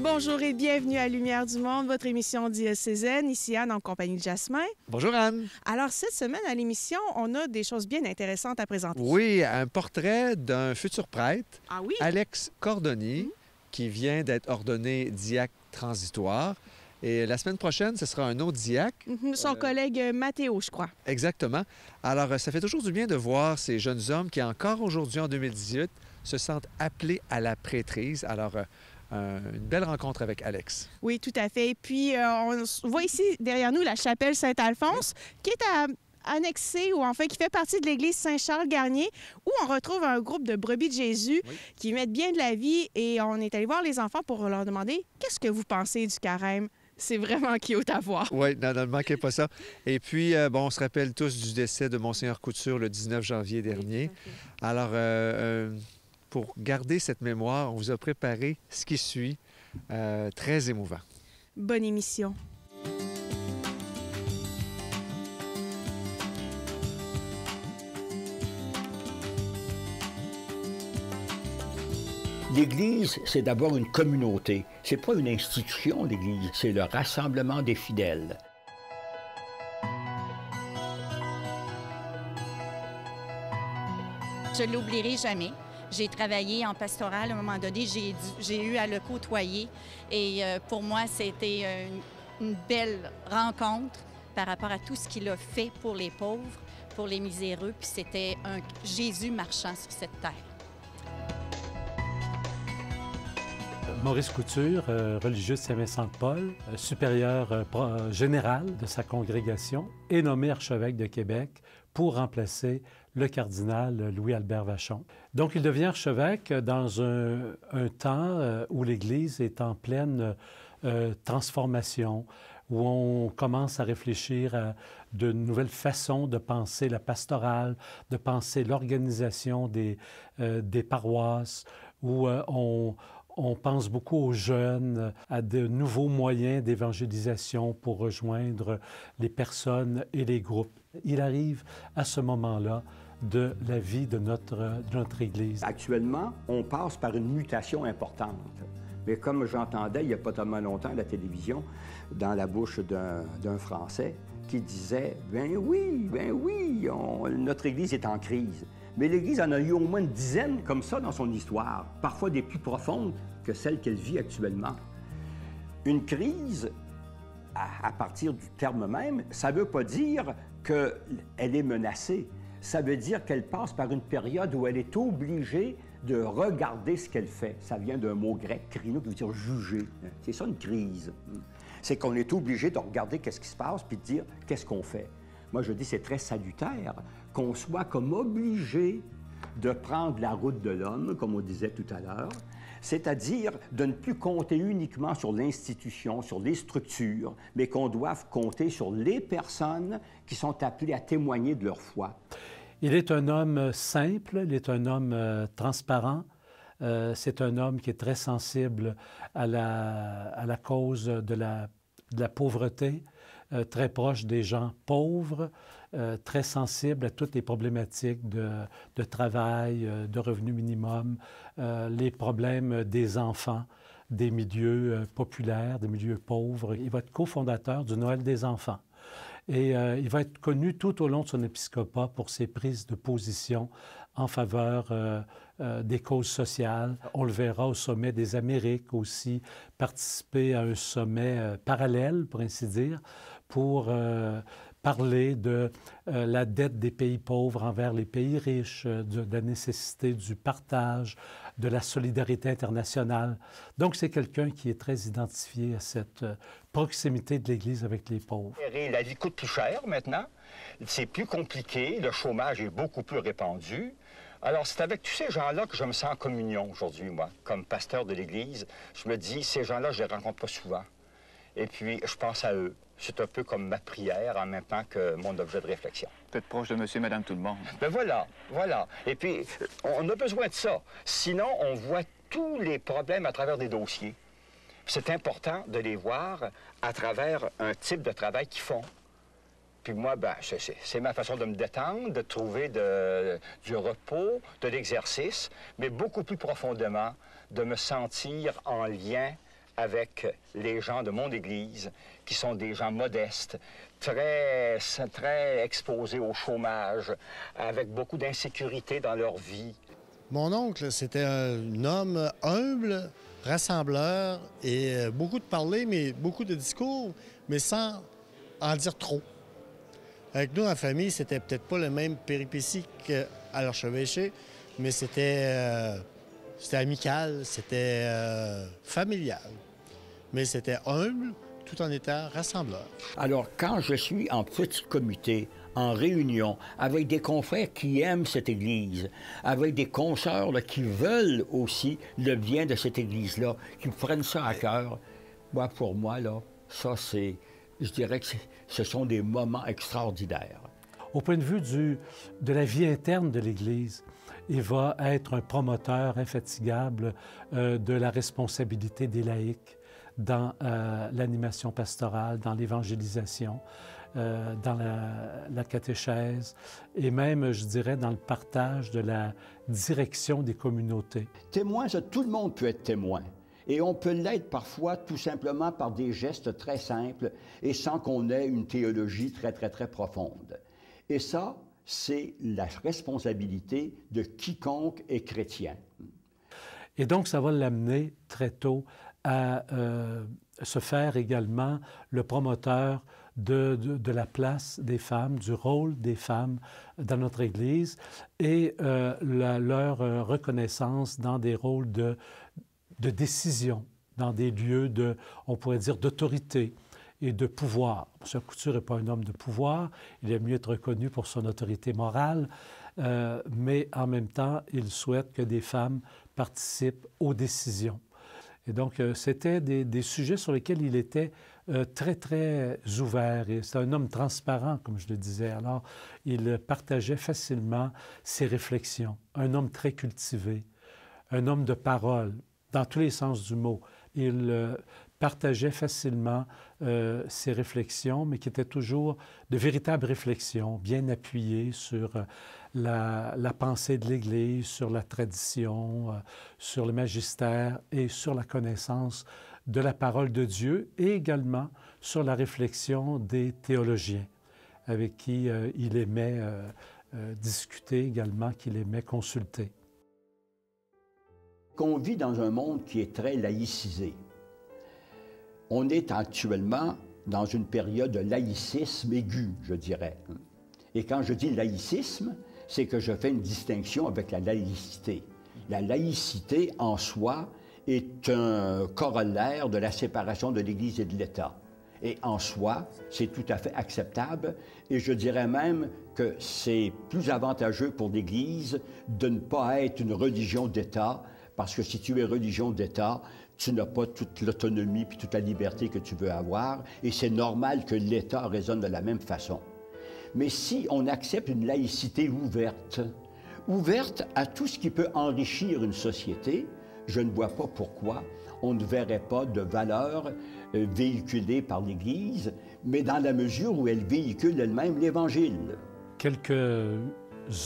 Bonjour et bienvenue à Lumière du Monde, votre émission diocésaine. Ici Anne en compagnie de Jasmin. Bonjour Anne. Alors cette semaine à l'émission, on a des choses bien intéressantes à présenter. Oui, un portrait d'un futur prêtre, Alex Cordonnier, qui vient d'être ordonné diacre transitoire. Et la semaine prochaine, ce sera un autre diacre. Son collègue Mathéo, je crois. Exactement. Alors, ça fait toujours du bien de voir ces jeunes hommes qui, encore aujourd'hui, en 2018, se sentent appelés à la prêtrise. Alors, une belle rencontre avec Alex. Oui, tout à fait. Puis, on voit ici, derrière nous, la chapelle Saint-Alphonse, qui est annexée, ou enfin qui fait partie de l'église Saint-Charles-Garnier, où on retrouve un groupe de brebis de Jésus qui mettent bien de la vie. Et on est allé voir les enfants pour leur demander « Qu'est-ce que vous pensez du carême? » C'est vraiment cute à voir. Oui, non, ne manquez pas ça. Et puis, on se rappelle tous du décès de Monseigneur Couture le 19 janvier dernier. Alors, pour garder cette mémoire, on vous a préparé ce qui suit, très émouvant. Bonne émission. L'Église, c'est d'abord une communauté. C'est pas une institution, l'Église, c'est le rassemblement des fidèles. Je ne l'oublierai jamais. J'ai travaillé en pastoral à un moment donné, j'ai eu à le côtoyer et pour moi, c'était une belle rencontre par rapport à tout ce qu'il a fait pour les pauvres, pour les miséreux, puis c'était un Jésus marchant sur cette terre. Maurice Couture, religieux de Saint-Vincent-de-Paul, supérieur général de sa congrégation, est nommé archevêque de Québec pour remplacer le cardinal Louis-Albert Vachon. Donc, il devient archevêque dans un temps où l'Église est en pleine transformation, où on commence à réfléchir à de nouvelles façons de penser la pastorale, de penser l'organisation des paroisses, où on pense beaucoup aux jeunes, à de nouveaux moyens d'évangélisation pour rejoindre les personnes et les groupes. Il arrive à ce moment-là de la vie de notre Église. Actuellement, on passe par une mutation importante. Mais comme j'entendais il n'y a pas tellement longtemps à la télévision, dans la bouche d'un Français qui disait « Ben oui, notre Église est en crise ». Mais l'Église en a eu au moins une dizaine comme ça dans son histoire, parfois des plus profondes que celles qu'elle vit actuellement. Une crise, à partir du terme même, ça ne veut pas dire qu'elle est menacée. Ça veut dire qu'elle passe par une période où elle est obligée de regarder ce qu'elle fait. Ça vient d'un mot grec, krino, qui veut dire juger. C'est ça une crise. C'est qu'on est obligé de regarder qu'est-ce qui se passe puis de dire qu'est-ce qu'on fait. Moi, je dis c'est très salutaire qu'on soit comme obligé de prendre la route de l'homme, comme on disait tout à l'heure, c'est-à-dire de ne plus compter uniquement sur l'institution, sur les structures, mais qu'on doive compter sur les personnes qui sont appelées à témoigner de leur foi. Il est un homme simple, il est un homme transparent. C'est un homme qui est très sensible à la cause de la pauvreté, très proche des gens pauvres, très sensible à toutes les problématiques de travail, de revenu minimum, les problèmes des enfants, des milieux populaires, des milieux pauvres. Il va être cofondateur du Noël des enfants. Et il va être connu tout au long de son épiscopat pour ses prises de position en faveur des causes sociales. On le verra au sommet des Amériques aussi, participer à un sommet parallèle, pour ainsi dire, pour parler de la dette des pays pauvres envers les pays riches, de la nécessité du partage, de la solidarité internationale. Donc, c'est quelqu'un qui est très identifié à cette proximité de l'Église avec les pauvres. La vie coûte plus cher maintenant, c'est plus compliqué, le chômage est beaucoup plus répandu. Alors, c'est avec tous ces gens-là que je me sens en communion aujourd'hui, moi, comme pasteur de l'Église. Je me dis, ces gens-là, je les rencontre pas souvent. Et puis, je pense à eux. C'est un peu comme ma prière en même temps que mon objet de réflexion. Peut-être proche de monsieur et madame tout le monde. Ben voilà. Et puis, on a besoin de ça. Sinon, on voit tous les problèmes à travers des dossiers. C'est important de les voir à travers un type de travail qu'ils font. Puis moi, ben, c'est ma façon de me détendre, de trouver du repos, de l'exercice, mais beaucoup plus profondément, de me sentir en lien avec les gens de mon Église, qui sont des gens modestes, très exposés au chômage, avec beaucoup d'insécurité dans leur vie. Mon oncle, c'était un homme humble, rassembleur, et beaucoup de parler, mais beaucoup de discours, mais sans en dire trop. Avec nous, en famille, c'était peut-être pas le même péripétie qu'à l'archevêché, mais c'était amical, c'était familial. Mais c'était humble, tout en étant rassembleur. Alors, quand je suis en petit comité, en réunion, avec des confrères qui aiment cette Église, avec des consoeurs là, qui veulent aussi le bien de cette Église-là, qui prennent ça à cœur, moi, pour moi, là, ça, c'est... Je dirais que ce sont des moments extraordinaires. Au point de vue de la vie interne de l'Église, il va être un promoteur infatigable de la responsabilité des laïcs dans l'animation pastorale, dans l'évangélisation, dans la catéchèse et même, je dirais, dans le partage de la direction des communautés. Témoin, tout le monde peut être témoin. Et on peut l'être parfois tout simplement par des gestes très simples et sans qu'on ait une théologie très, très, très profonde. Et ça, c'est la responsabilité de quiconque est chrétien. Et donc, ça va l'amener très tôt à se faire également le promoteur de la place des femmes, du rôle des femmes dans notre Église et leur reconnaissance dans des rôles de décision, dans des lieux on pourrait dire, d'autorité et de pouvoir. M. Couture n'est pas un homme de pouvoir, il aime mieux être reconnu pour son autorité morale, mais en même temps, il souhaite que des femmes participent aux décisions. Et donc, c'était des sujets sur lesquels il était très, très ouvert. Et c'est un homme transparent, comme je le disais. Alors, il partageait facilement ses réflexions. Un homme très cultivé, un homme de parole, dans tous les sens du mot. Il partageait facilement ses réflexions, mais qui étaient toujours de véritables réflexions, bien appuyées sur la pensée de l'Église, sur la tradition, sur le magistère et sur la connaissance de la parole de Dieu et également sur la réflexion des théologiens avec qui il aimait discuter également, qu'il aimait consulter. On vit dans un monde qui est très laïcisé. On est actuellement dans une période de laïcisme aigu, je dirais. Et quand je dis laïcisme, c'est que je fais une distinction avec la laïcité. La laïcité, en soi, est un corollaire de la séparation de l'Église et de l'État. Et en soi, c'est tout à fait acceptable. Et je dirais même que c'est plus avantageux pour l'Église de ne pas être une religion d'État, parce que si tu es religion d'État, tu n'as pas toute l'autonomie puis toute la liberté que tu veux avoir, et c'est normal que l'État raisonne de la même façon. Mais si on accepte une laïcité ouverte, ouverte à tout ce qui peut enrichir une société, je ne vois pas pourquoi on ne verrait pas de valeurs véhiculées par l'Église, mais dans la mesure où elle véhicule elle-même l'Évangile. Quelques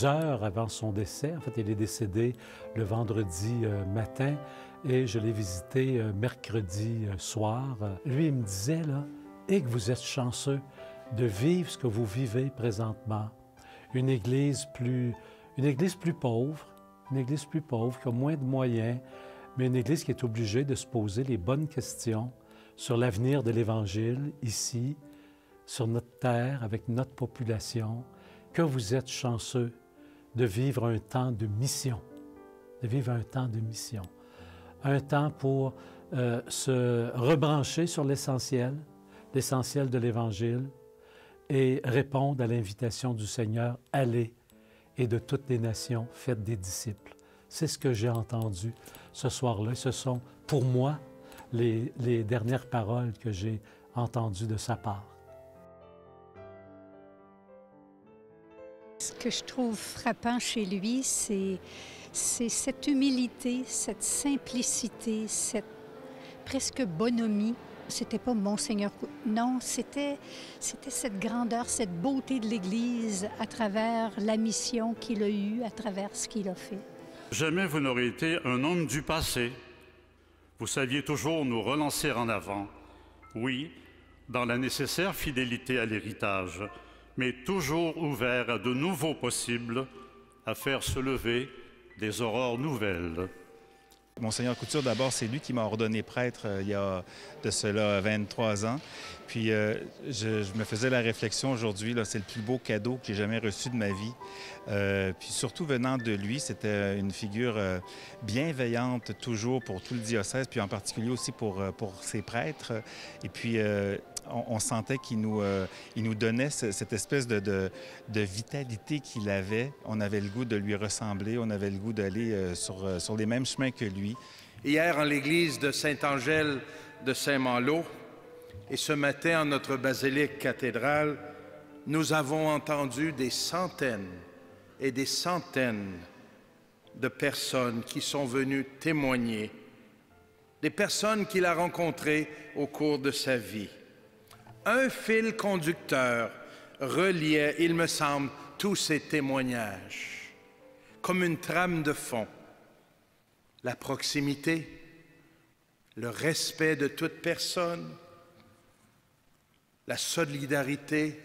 heures avant son décès, en fait, il est décédé le vendredi matin et je l'ai visité mercredi soir. Lui, il me disait, là, « Et que vous êtes chanceux de vivre ce que vous vivez présentement. Une église plus pauvre, qui a moins de moyens, mais une église qui est obligée de se poser les bonnes questions sur l'avenir de l'Évangile ici, sur notre terre, avec notre population, que vous êtes chanceux de vivre un temps de mission, un temps pour se rebrancher sur l'essentiel de l'Évangile et répondre à l'invitation du Seigneur, « Allez et de toutes les nations, faites des disciples ». C'est ce que j'ai entendu ce soir-là. Ce sont, pour moi, les dernières paroles que j'ai entendues de sa part. Ce que je trouve frappant chez lui, c'est cette humilité, cette simplicité, cette presque bonhomie. C'était pas Monseigneur, non, c'était cette grandeur, cette beauté de l'Église à travers la mission qu'il a eue, à travers ce qu'il a fait. Jamais vous n'aurez été un homme du passé. Vous saviez toujours nous relancer en avant, oui, dans la nécessaire fidélité à l'héritage, mais toujours ouvert à de nouveaux possibles, à faire se lever des aurores nouvelles. Monseigneur Couture, d'abord, c'est lui qui m'a ordonné prêtre il y a de cela 23 ans. Puis je me faisais la réflexion aujourd'hui, c'est le plus beau cadeau que j'ai jamais reçu de ma vie. Puis surtout venant de lui, c'était une figure bienveillante toujours pour tout le diocèse, puis en particulier aussi pour ses prêtres. Et puis on sentait qu'il nous donnait cette espèce de vitalité qu'il avait. On avait le goût de lui ressembler, on avait le goût d'aller sur les mêmes chemins que lui. Hier, en l'église de Saint-Angèle de Saint-Malo, et ce matin, en notre basilique cathédrale, nous avons entendu des centaines et des centaines de personnes qui sont venues témoigner, des personnes qu'il a rencontrées au cours de sa vie. Un fil conducteur reliait, il me semble, tous ces témoignages, comme une trame de fond. La proximité, le respect de toute personne, la solidarité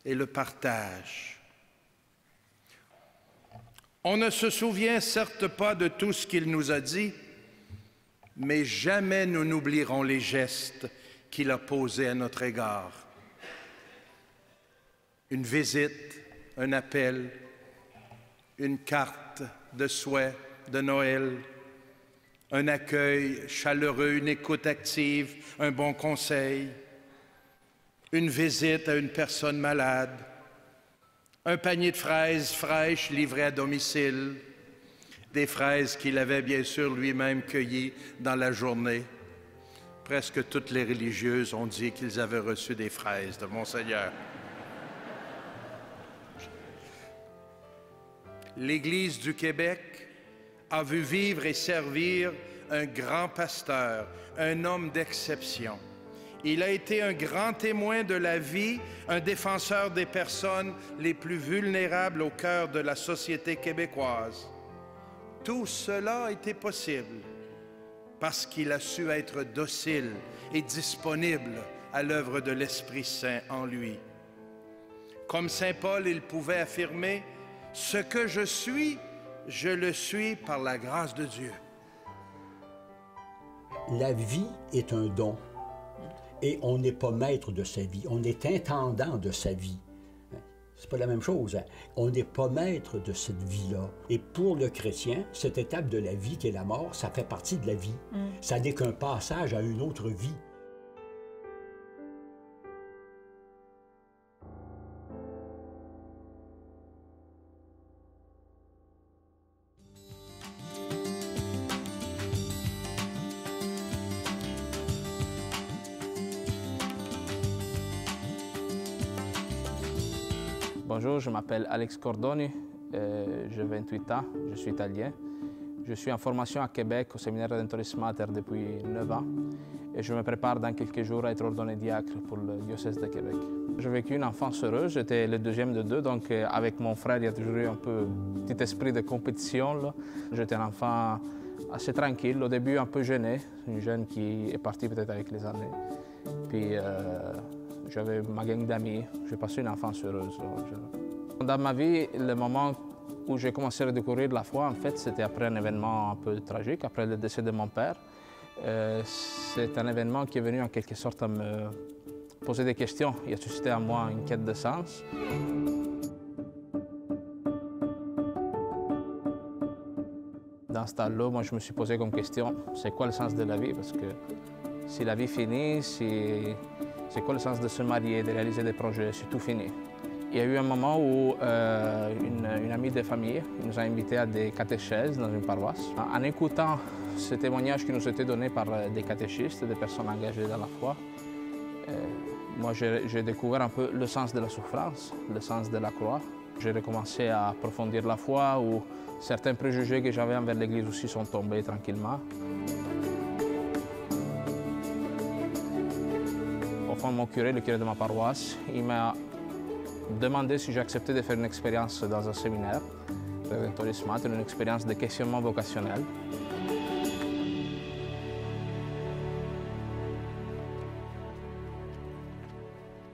et le partage. On ne se souvient certes pas de tout ce qu'il nous a dit, mais jamais nous n'oublierons les gestes qu'il a posés à notre égard. Une visite, un appel, une carte de souhait de Noël, un accueil chaleureux, une écoute active, un bon conseil, une visite à une personne malade, un panier de fraises fraîches livré à domicile, des fraises qu'il avait bien sûr lui-même cueillies dans la journée. Presque toutes les religieuses ont dit qu'ils avaient reçu des fraises de Monseigneur. L'Église du Québec a vu vivre et servir un grand pasteur, un homme d'exception. Il a été un grand témoin de la vie, un défenseur des personnes les plus vulnérables au cœur de la société québécoise. Tout cela a été possible parce qu'il a su être docile et disponible à l'œuvre de l'Esprit Saint en lui. Comme saint Paul, il pouvait affirmer « Ce que je suis, je le suis par la grâce de Dieu. » La vie est un don. Et on n'est pas maître de sa vie, on est intendant de sa vie. C'est pas la même chose. On n'est pas maître de cette vie-là. Et pour le chrétien, cette étape de la vie qui est la mort, ça fait partie de la vie. Ça n'est qu'un passage à une autre vie. Bonjour, je m'appelle Alex Cordoni, j'ai 28 ans, je suis italien. Je suis en formation à Québec au séminaire Redemptoris Mater depuis 9 ans et je me prépare dans quelques jours à être ordonné diacre pour le diocèse de Québec. J'ai vécu une enfance heureuse, j'étais le deuxième de deux, donc avec mon frère, il y a toujours eu un peu petit esprit de compétition. J'étais un enfant assez tranquille, au début un peu gêné, une jeune qui est partie peut-être avec les années. Puis j'avais ma gang d'amis, j'ai passé une enfance heureuse. Dans ma vie, le moment où j'ai commencé à redécouvrir la foi, en fait, c'était après un événement un peu tragique, après le décès de mon père. C'est un événement qui est venu en quelque sorte à me poser des questions et a suscité en moi une quête de sens. Dans ce temps-là, moi, je me suis posé comme question, c'est quoi le sens de la vie? Parce que si la vie finit, c'est quoi le sens de se marier, de réaliser des projets, c'est tout fini. Il y a eu un moment où une amie de famille nous a invités à des catéchèses dans une paroisse. En écoutant ces témoignages qui nous étaient donnés par des catéchistes, des personnes engagées dans la foi, moi j'ai découvert un peu le sens de la souffrance, le sens de la croix. J'ai recommencé à approfondir la foi, où certains préjugés que j'avais envers l'Église aussi sont tombés tranquillement. Au fond, mon curé, le curé de ma paroisse, il m'a demandé si j'acceptais de faire une expérience dans un séminaire, Redemptoris Mater, une expérience de questionnement vocationnel.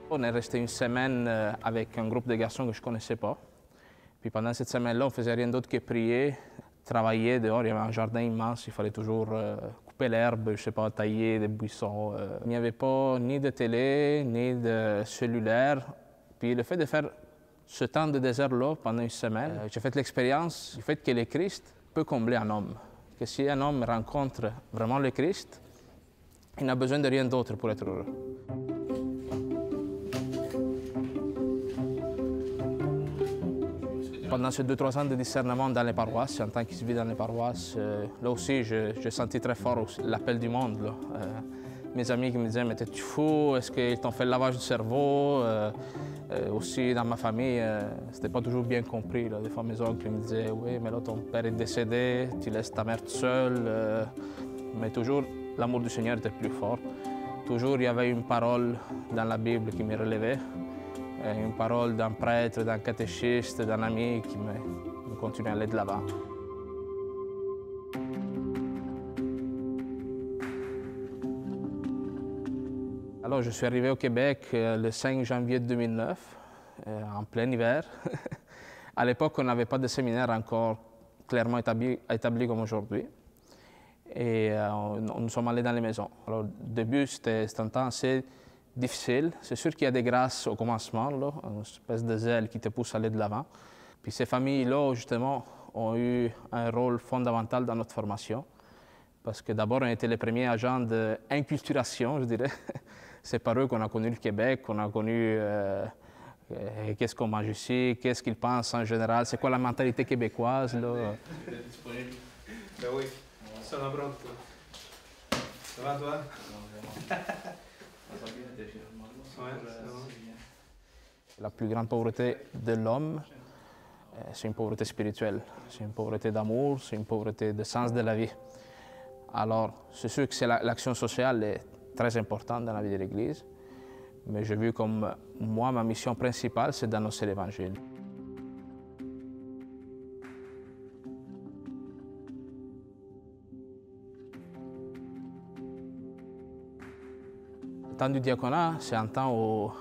On est resté une semaine avec un groupe de garçons que je ne connaissais pas. Puis pendant cette semaine-là, on ne faisait rien d'autre que prier, travailler dehors. Il y avait un jardin immense, il fallait toujours couper l'herbe, je ne sais pas, tailler des buissons. Il n'y avait pas ni de télé, ni de cellulaire. Puis le fait de faire ce temps de désert-là pendant une semaine, j'ai fait l'expérience du fait que le Christ peut combler un homme. Que si un homme rencontre vraiment le Christ, il n'a besoin de rien d'autre pour être heureux. Pendant ces 2-3 ans de discernement dans les paroisses, en tant qu'il se vit dans les paroisses, là aussi, j'ai senti très fort l'appel du monde. Là. Mes amis qui me disaient « Mais t'es-tu fou? Est-ce qu'ils t'ont fait le lavage du cerveau? » Aussi, dans ma famille, c'était pas toujours bien compris. Là. Des fois, mes oncles me disaient « Oui, mais là, ton père est décédé, tu laisses ta mère toute seule. » Mais toujours, l'amour du Seigneur était plus fort. Toujours, il y avait une parole dans la Bible qui me relevait. Une parole d'un prêtre, d'un catéchiste, d'un ami qui me continuait à aller de l'avant. Alors, je suis arrivé au Québec le 5 janvier 2009, en plein hiver. À l'époque, on n'avait pas de séminaire encore clairement établi comme aujourd'hui. Et nous sommes allés dans les maisons. Alors, au début, c'était un temps assez difficile. C'est sûr qu'il y a des grâces au commencement, là, une espèce de zèle qui te pousse à aller de l'avant. Puis ces familles-là, justement, ont eu un rôle fondamental dans notre formation. Parce que d'abord, on était les premiers agents d'inculturation, je dirais. C'est par eux qu'on a connu le Québec, qu'on a connu qu'est-ce qu'on mange ici, qu'est-ce qu'ils pensent en général, c'est quoi la mentalité québécoise. Là. Ben oui, ça va prendre toi. Ça va toi? La plus grande pauvreté de l'homme, c'est une pauvreté spirituelle, c'est une pauvreté d'amour, c'est une pauvreté de sens de la vie. Alors, c'est sûr que l'action sociale est très importante dans la vie de l'Église, mais j'ai vu comme moi, ma mission principale, c'est d'annoncer l'Évangile. Le temps du diaconat, c'est un temps où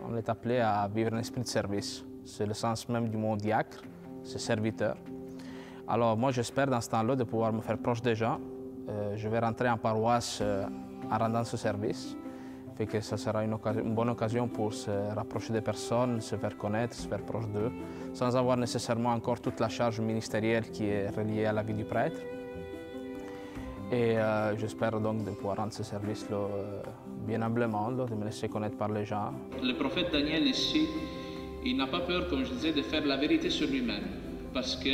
on est appelé à vivre un esprit de service. C'est le sens même du mot diacre, c'est serviteur. Alors moi, j'espère dans ce temps-là de pouvoir me faire proche des gens. Je vais rentrer en paroisse en rendant ce service. Fait que ça sera une bonne occasion pour se rapprocher des personnes, se faire connaître, se faire proche d'eux, sans avoir nécessairement encore toute la charge ministérielle qui est reliée à la vie du prêtre. Et j'espère donc de pouvoir rendre ce service-là bien humblement, de me laisser connaître par les gens. Le prophète Daniel ici, il n'a pas peur, comme je disais, de faire la vérité sur lui-même. Parce que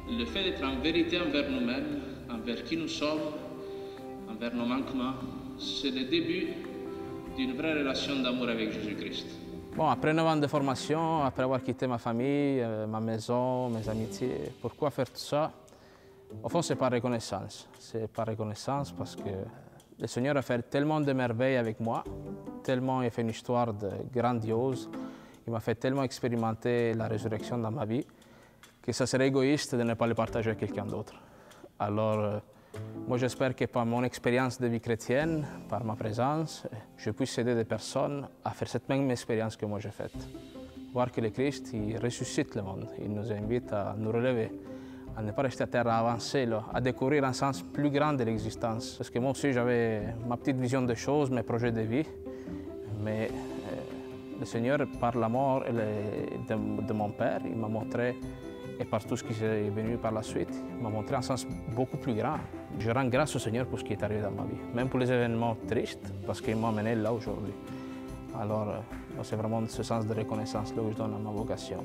le fait d'être en vérité envers nous-mêmes, envers qui nous sommes, envers nos manquements, c'est le début d'une vraie relation d'amour avec Jésus-Christ. Bon, après 9 ans de formation, après avoir quitté ma famille, ma maison, mes amitiés, pourquoi faire tout ça? Au fond, c'est par reconnaissance. C'est par reconnaissance parce que le Seigneur a fait tellement de merveilles avec moi, tellement il a fait une histoire grandiose, il m'a fait tellement expérimenter la résurrection dans ma vie, que ça serait égoïste de ne pas le partager avec quelqu'un d'autre. Alors, moi j'espère que par mon expérience de vie chrétienne, par ma présence, je puisse aider des personnes à faire cette même expérience que moi j'ai faite. Voir que le Christ, il ressuscite le monde, il nous invite à nous relever, à ne pas rester à terre, à avancer, là, à découvrir un sens plus grand de l'existence. Parce que moi aussi, j'avais ma petite vision des choses, mes projets de vie. Mais le Seigneur, par la mort de mon père, il m'a montré, et par tout ce qui est venu par la suite, il m'a montré un sens beaucoup plus grand. Je rends grâce au Seigneur pour ce qui est arrivé dans ma vie, même pour les événements tristes, parce qu'il m'a amené là aujourd'hui. Alors, c'est vraiment ce sens de reconnaissance-là que je donne à ma vocation.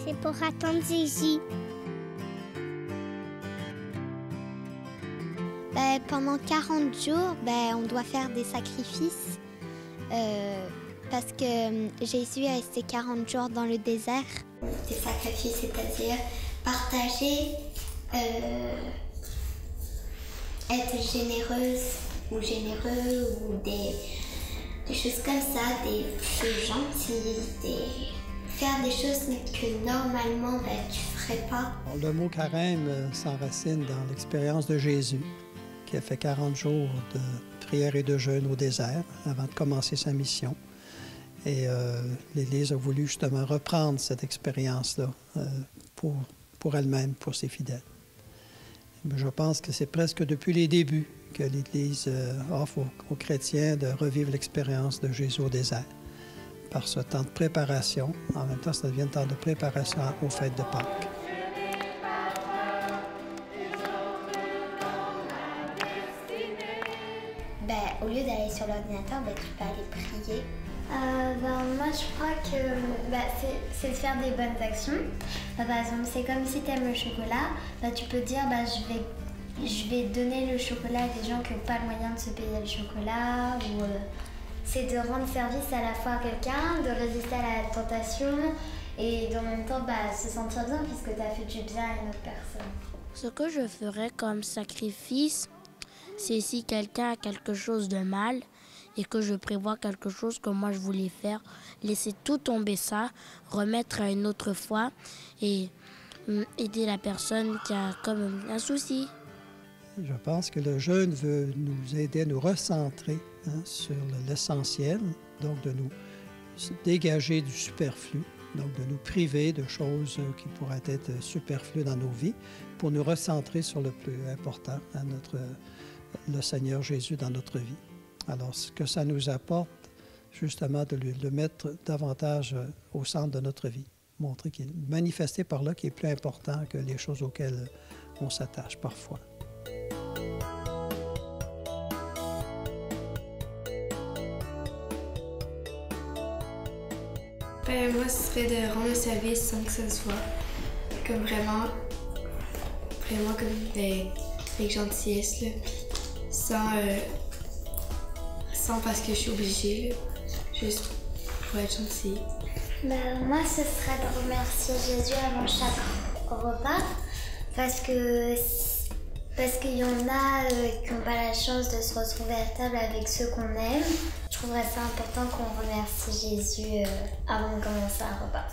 C'est pour attendre Jésus. Pendant 40 jours, on doit faire des sacrifices parce que Jésus est resté 40 jours dans le désert. Des sacrifices, c'est-à-dire partager, être généreuse ou généreux ou des choses comme ça, des choses gentilles, faire des choses que normalement tu ferais pas. Le mot carême s'enracine dans l'expérience de Jésus, qui a fait 40 jours de prière et de jeûne au désert avant de commencer sa mission. Et l'Église a voulu justement reprendre cette expérience-là pour elle-même, pour ses fidèles. Je pense que c'est presque depuis les débuts que l'Église offre aux chrétiens de revivre l'expérience de Jésus au désert. Par ce temps de préparation, en même temps, ça devient un temps de préparation aux fêtes de Pâques. Au lieu d'aller sur l'ordinateur, tu peux aller prier. Moi, je crois que c'est de faire des bonnes actions. Par exemple, c'est comme si tu aimes le chocolat, tu peux dire je vais donner le chocolat à des gens qui n'ont pas le moyen de se payer le chocolat. Ou c'est de rendre service à la fois à quelqu'un, de résister à la tentation et en même temps se sentir bien puisque tu as fait du bien à une autre personne. Ce que je ferais comme sacrifice, c'est si quelqu'un a quelque chose de mal et que je prévois quelque chose que moi je voulais faire, laisser tout tomber ça, remettre à une autre fois et aider la personne qui a comme un souci. Je pense que le jeûne veut nous aider à nous recentrer sur l'essentiel, donc de nous dégager du superflu, donc de nous priver de choses qui pourraient être superflues dans nos vies, pour nous recentrer sur le plus important, le Seigneur Jésus dans notre vie. Alors, ce que ça nous apporte, justement, de le mettre davantage au centre de notre vie, montrer qu'il est manifesté par là, qui est plus important que les choses auxquelles on s'attache parfois. Moi, ce serait de rendre le service sans que ce soit comme vraiment comme avec gentillesse, là. Sans parce que je suis obligée, là. Juste pour être gentille. Moi, ce serait de remercier Jésus avant chaque repas parce qu'il y en a qui n'ont pas la chance de se retrouver à table avec ceux qu'on aime. Je trouverais ça important qu'on remercie Jésus avant de commencer un repas.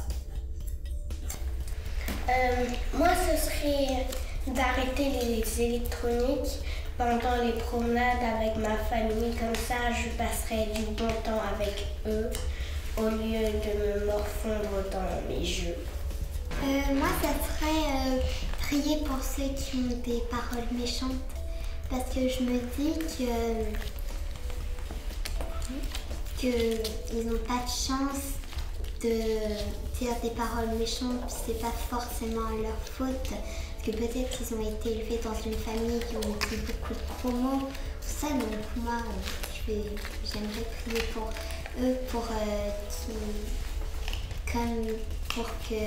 Moi, ce serait d'arrêter les électroniques pendant les promenades avec ma famille. Comme ça, je passerai du bon temps avec eux au lieu de me morfondre dans mes jeux. Moi, ça serait prier pour ceux qui ont des paroles méchantes. Parce que je me dis qu'ils n'ont pas de chance de dire des paroles méchantes, c'est pas forcément leur faute. Parce que peut-être qu'ils ont été élevés dans une famille qui ont eu beaucoup de gros mots, tout ça. Donc moi, j'aimerais prier pour eux, pour que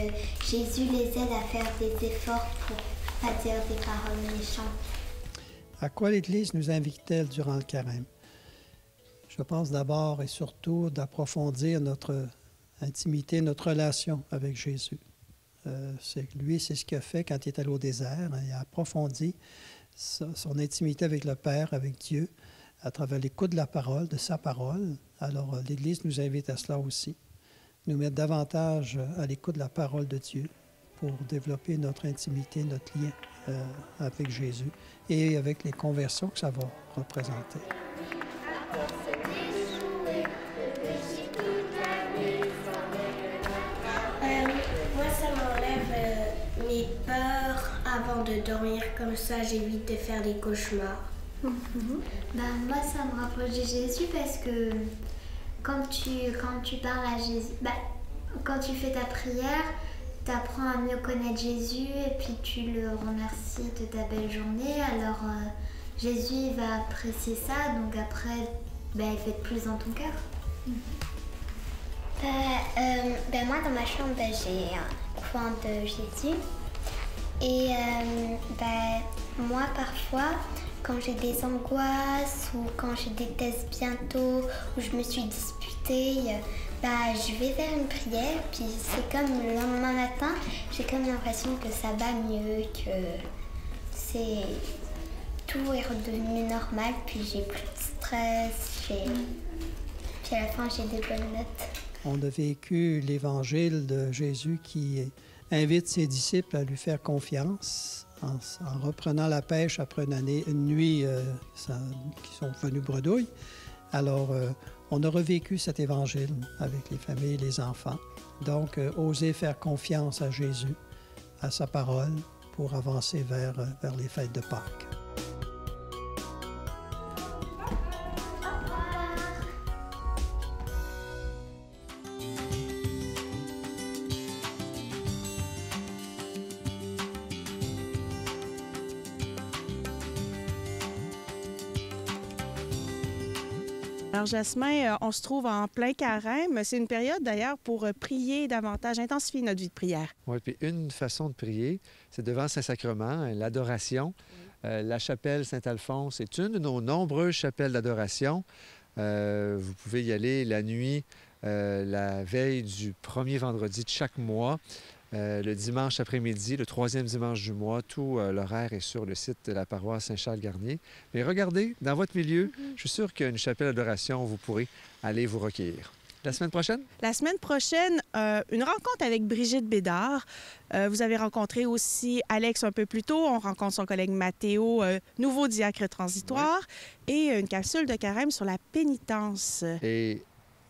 Jésus les aide à faire des efforts pour pas dire des paroles méchantes. À quoi l'Église nous invite-t-elle durant le carême? Je pense d'abord et surtout d'approfondir notre intimité, notre relation avec Jésus. C'est ce qu'il a fait quand il est allé au désert. Il a approfondi son intimité avec le Père, avec Dieu, à travers l'écoute de la parole, de sa parole. Alors, l'Église nous invite à cela aussi, nous mettre davantage à l'écoute de la parole de Dieu pour développer notre intimité, notre lien avec Jésus et avec les conversions que ça va représenter. Moi, ça m'enlève mes peurs avant de dormir. Comme ça, j'évite de faire des cauchemars. Moi, ça me rapproche de Jésus parce que quand tu parles à Jésus, quand tu fais ta prière, tu apprends à mieux connaître Jésus et puis tu le remercies de ta belle journée. Alors, Jésus va apprécier ça, donc après, il va être plus dans ton cœur. Moi, dans ma chambre, j'ai un coin de Jésus. Et moi, parfois, quand j'ai des angoisses ou quand j'ai des tests bientôt, où je me suis disputée, Je vais faire une prière, puis c'est comme le lendemain matin, j'ai comme l'impression que ça va mieux, que tout est redevenu normal, puis j'ai plus de stress, puis à la fin j'ai des bonnes notes. On a vécu l'évangile de Jésus qui invite ses disciples à lui faire confiance en reprenant la pêche après une nuit qui sont venus bredouilles. Alors, on a revécu cet évangile avec les familles et les enfants. Donc, oser faire confiance à Jésus, à sa parole, pour avancer vers les fêtes de Pâques. Alors, Jasmin, on se trouve en plein carême. C'est une période, d'ailleurs, pour prier davantage, intensifier notre vie de prière. Oui, puis une façon de prier, c'est devant le Saint-Sacrement, l'adoration. La chapelle Saint-Alphonse est une de nos nombreuses chapelles d'adoration. Vous pouvez y aller la nuit, la veille du premier vendredi de chaque mois. Le dimanche après-midi, le 3e dimanche du mois, tout l'horaire est sur le site de la paroisse Saint-Charles-Garnier. Mais regardez, dans votre milieu, je suis sûr qu'il y a une chapelle d'adoration où vous pourrez aller vous recueillir. La semaine prochaine? La semaine prochaine, une rencontre avec Brigitte Bédard. Vous avez rencontré aussi Alex un peu plus tôt. On rencontre son collègue Mathéo, nouveau diacre transitoire, et une capsule de carême sur la pénitence. Et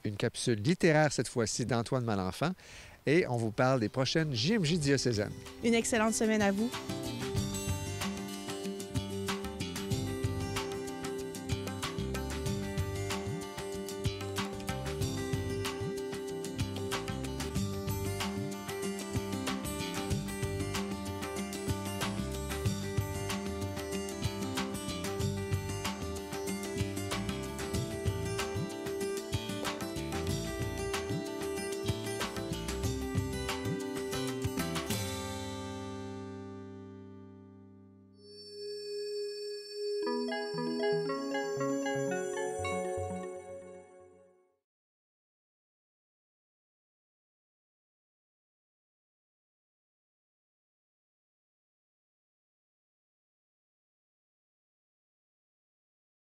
une capsule littéraire cette fois-ci d'Antoine Malenfant. Et on vous parle des prochaines JMJ diocésaines. Une excellente semaine à vous.